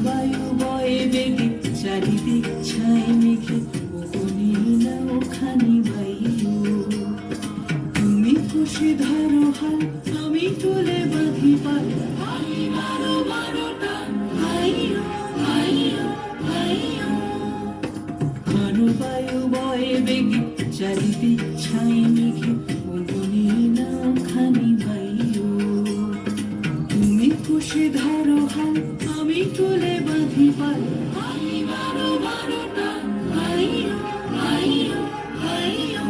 বায়ু বয়ে বেগে চারিদিক ছাই মেঘে ওগনিলা ওখানি বাইও তুমি খুশি ধরো হাল আমি তুলে বাঁধি পাল আমি বারো বারোটা ভাইও ভাইও ভাইও ঘন বায়ু বয়ে বেগে চারিদিক ছাই মেঘে ওগনিলা ওখানি বাইও তুমি খুশি ধরো হাল আমি তুলে বাঁধি পাল আমি বারো বারোটা ভাইও ভাইও ভাইও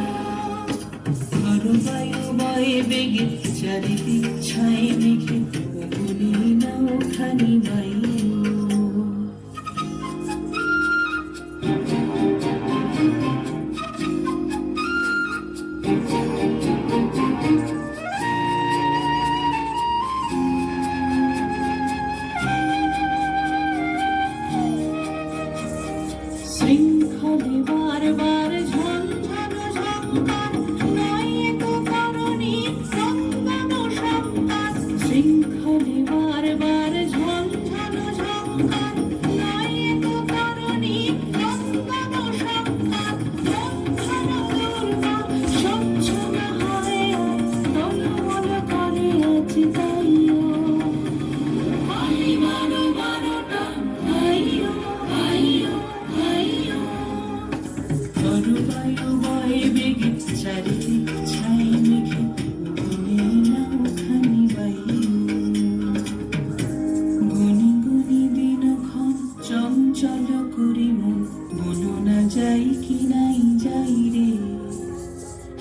ঘন বায়ু বয়ে বেগে চারিদিক ছাই মেঘে ওগুলি না ওখানি বাইও শৃঙ্খলে বারবার ঝঞ্ঝানো ঝঙ্কার নয় তো করণী সন্তানো সন্তান শৃঙ্খলে বারবার ঝঞ্ঝানো ঝঙ্কার নয় তো করণী সন্তানো সন্তান বন্ধন দুর্গা স্বচ্ছ না হয় তলমল করে আছে তাইও আমি বারো বারোটা ভাইও ভাইও বায়ু বয়ে বেগে চারিদিক ছাই মেঘে ওগুলি না ওখানি বাইও গুনি গুনি দিনক্ষণ চঞ্চল করি মন বলো না যাই কি নাই যাই রে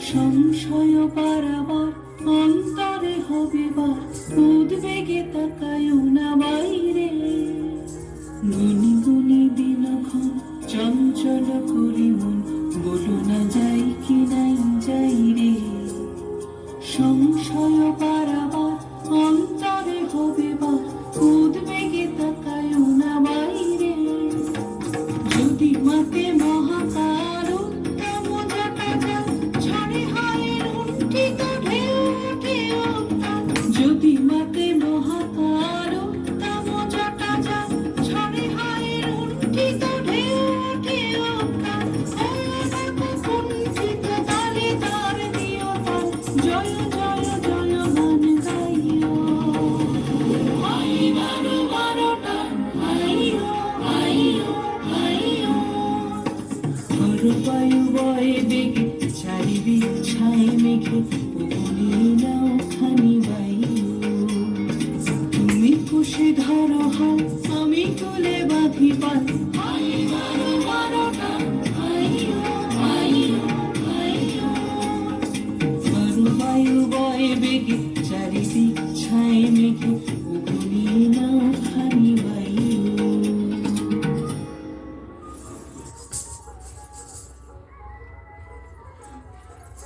সংশয় পারাবার অন্তরে হবে বার উদ্বেগে তাকায়ও না বাইরে গুনি গুনি দিনক্ষণ চঞ্চল করি মন বলো না যাই কি নাই যাই রে সংশয় পারাবার অন্তরে হবে বা উদ্বেগে তাকায়ও না বাইরে যদি মাতে মহাকার উত্তম জটা ছড়ে হয় লুণ্ঠিত ঢেউ ওঠে উত্তাল যদি মাতে মহাকার উত্তম জটা ছড়ে হয় লুণ্ঠিত ঢেউ ওঠে উত্তাল কুণ্ঠিত তালে তার দিও তাল জয় জয় জয় গান গাইও ভাই বারো বারোটা ভাইও ভাইও ভাইও ঘর বায়ু বয়ে বেগে চারিদিক ছাই মেঘে ওগুলি না ওখানি বাইও তুমি খুশি ধরো হাল আমি তুলে বাঁধি পাল ভাই বারো বারোটা ভাইও ভাইও ভাইও ঘর বায়ু বয়ে বেগে চারিদিক ছাই মেঘে